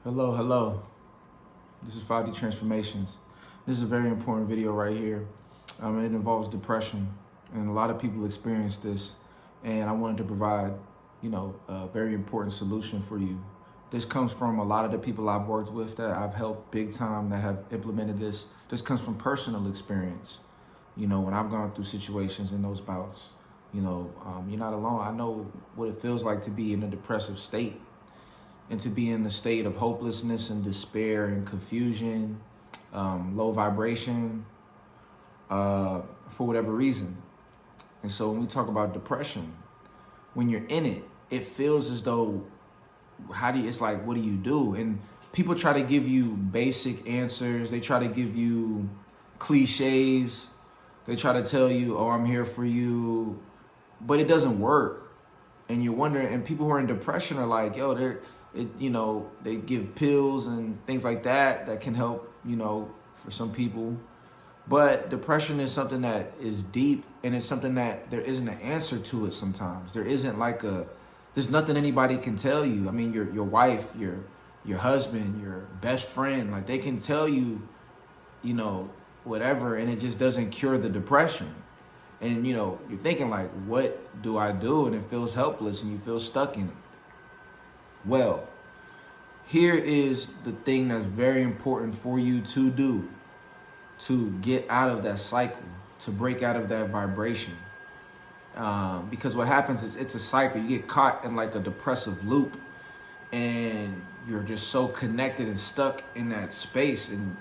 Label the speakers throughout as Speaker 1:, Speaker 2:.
Speaker 1: Hello, hello. This is 5D Transformations. This is a very important video right here. It involves depression, and a lot of people experience this, and I wanted to provide, a very important solution for you. This comes from a lot of the people I've worked with that I've helped big time that have implemented this. This comes from personal experience. When I've gone through situations in those bouts, you're not alone. I know what it feels like to be in a depressive state, and to be in the state of hopelessness and despair and confusion, low vibration, for whatever reason. And so when we talk about depression, when you're in it, it feels as though, it's like, what do you do? And people try to give you basic answers. They try to give you cliches. They try to tell you, oh, I'm here for you, but it doesn't work. And you're wondering, and people who are in depression are like, yo, they give pills and things like that can help, for some people. But depression is something that is deep, and it's something that there isn't an answer to it sometimes. There's nothing anybody can tell you. I mean, your wife, your husband, your best friend, like they can tell you, whatever, and it just doesn't cure the depression. And, you're thinking like, what do I do? And it feels helpless and you feel stuck in it. Well, here is the thing that's very important for you to do to get out of that cycle, to break out of that vibration. Because what happens is it's a cycle. You get caught in like a depressive loop, and you're just so connected and stuck in that space. And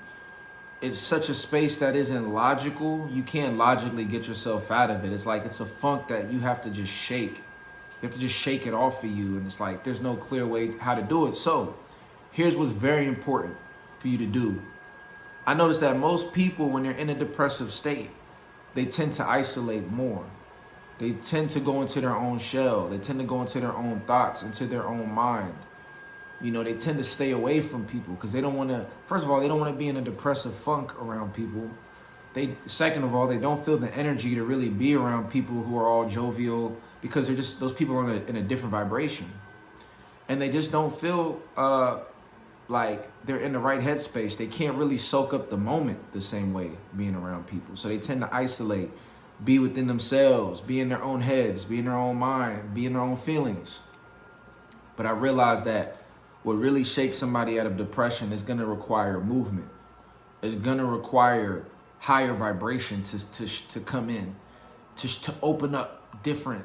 Speaker 1: it's such a space that isn't logical. You can't logically get yourself out of it. It's like it's a funk that you have to just shake. You have to just shake it off of you. And it's like there's no clear way how to do it. So here's what's very important for you to do. I noticed that most people, when they're in a depressive state, they tend to isolate more. They tend to go into their own shell. They tend to go into their own thoughts, into their own mind. They tend to stay away from people because they don't want to, first of all, they don't want to be in a depressive funk around people. Second of all, they don't feel the energy to really be around people who are all jovial, because those people are in a different vibration. And they just don't feel like they're in the right headspace. They can't really soak up the moment the same way being around people. So they tend to isolate, be within themselves, be in their own heads, be in their own mind, be in their own feelings. But I realized that what really shakes somebody out of depression is going to require movement. It's going to require higher vibration to come in, to open up different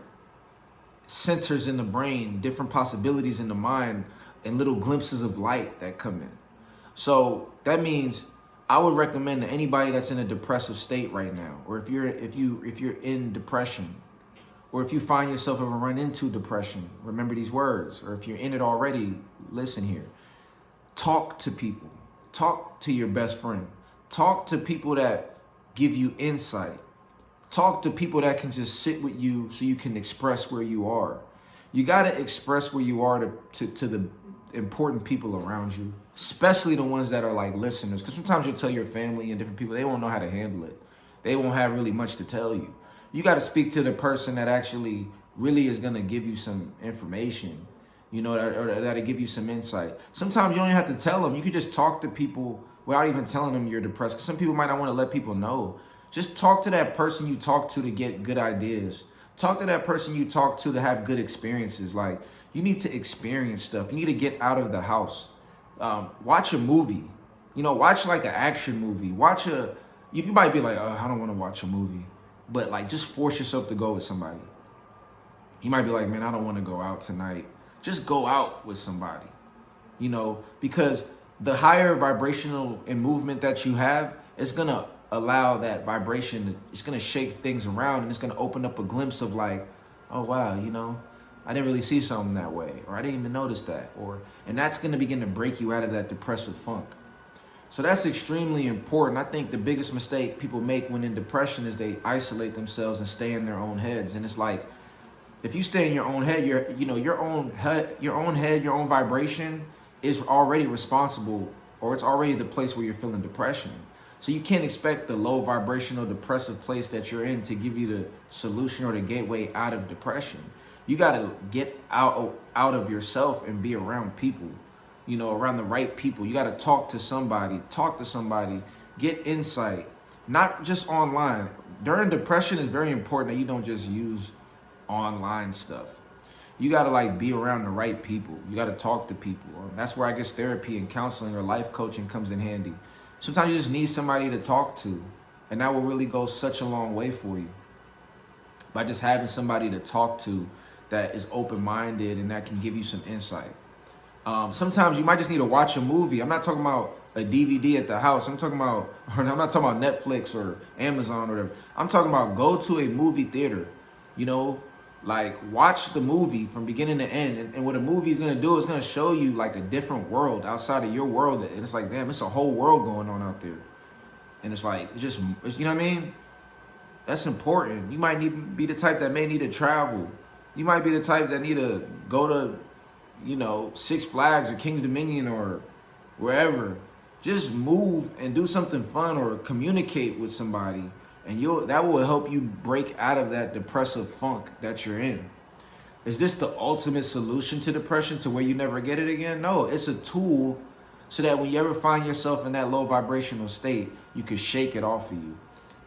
Speaker 1: centers in the brain, different possibilities in the mind, and little glimpses of light that come in. So that means I would recommend to anybody that's in a depressive state right now, or if you're in depression, or if you find yourself ever run into depression, remember these words. Or if you're in it already, listen here. Talk to people. Talk to your best friend. Talk to people that give you insight. Talk to people that can just sit with you so you can express where you are. You got to express where you are to the important people around you, especially the ones that are like listeners. Because sometimes you'll tell your family and different people, they won't know how to handle it. They won't have really much to tell you. You got to speak to the person that actually really is going to give you some information, or that'll give you some insight. Sometimes you don't even have to tell them. You can just talk to people without even telling them you're depressed. Because some people might not want to let people know. Just talk to that person you talk to get good ideas. Talk to that person you talk to have good experiences. Like, you need to experience stuff. You need to get out of the house. Watch a movie. Watch like an action movie. You might be like, oh, I don't want to watch a movie. But like, just force yourself to go with somebody. You might be like, man, I don't want to go out tonight. Just go out with somebody, because the higher vibrational and movement that you have, it's going to allow that vibration. It's going to shake things around, and it's going to open up a glimpse of like, oh, wow, I didn't really see something that way, or I didn't even notice that. And that's going to begin to break you out of that depressive funk. So that's extremely important. I think the biggest mistake people make when in depression is they isolate themselves and stay in their own heads. And it's like, if you stay in your own head, your own head, your own vibration is already responsible, or it's already the place where you're feeling depression. So you can't expect the low vibrational depressive place that you're in to give you the solution or the gateway out of depression. You got to get out of yourself and be around people. around the right people. You got to talk to somebody, get insight, not just online. During depression, it's very important that you don't just use online stuff. You got to like be around the right people. You got to talk to people. That's where I guess therapy and counseling or life coaching comes in handy. Sometimes you just need somebody to talk to, and that will really go such a long way for you. By just having somebody to talk to that is open-minded and that can give you some insight. Sometimes you might just need to watch a movie. I'm not talking about a DVD at the house. I'm not talking about Netflix or Amazon or whatever. I'm talking about go to a movie theater, like watch the movie from beginning to end. And what a movie is going to do is going to show you like a different world outside of your world. And it's like, damn, it's a whole world going on out there. And it's like, you know what I mean? That's important. You might be the type that may need to travel. You might be the type that need to go to, Six Flags or King's Dominion or wherever. Just move and do something fun or communicate with somebody. And that will help you break out of that depressive funk that you're in. Is this the ultimate solution to depression to where you never get it again? No, it's a tool so that when you ever find yourself in that low vibrational state, you can shake it off of you.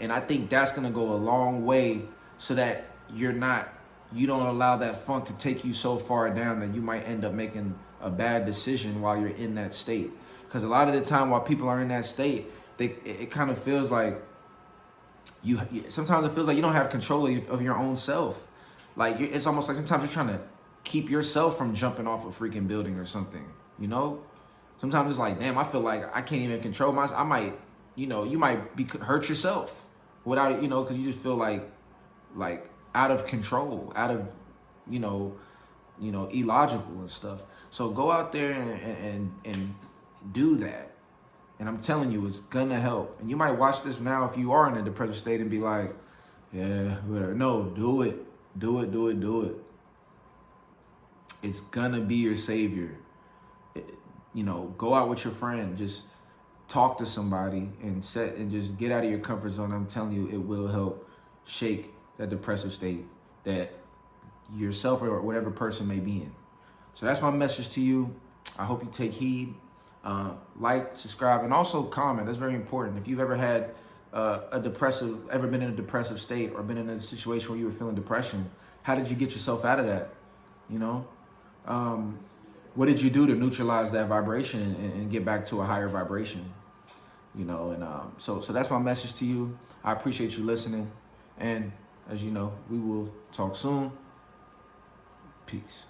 Speaker 1: And I think that's going to go a long way so that you don't allow that funk to take you so far down that you might end up making a bad decision while you're in that state. Because a lot of the time while people are in that state, it kind of feels like sometimes it feels like you don't have control of your own self. Like it's almost like sometimes you're trying to keep yourself from jumping off a freaking building or something, Sometimes it's like, damn, I feel like I can't even control myself. I might, you might hurt yourself without it, because you just feel like out of control, out of, illogical and stuff. So go out there and do that. And I'm telling you, it's gonna help. And you might watch this now if you are in a depressive state and be like, yeah, whatever. No, do it. Do it. It's gonna be your savior. Go out with your friend. Just talk to somebody and just get out of your comfort zone. I'm telling you, it will help shake that depressive state that yourself or whatever person may be in. So that's my message to you. I hope you take heed. Like, subscribe, and also comment. That's very important. If you've ever had ever been in a depressive state or been in a situation where you were feeling depression, how did you get yourself out of that? What did you do to neutralize that vibration and get back to a higher vibration? So that's my message to you. I appreciate you listening. And as you know, we will talk soon. Peace.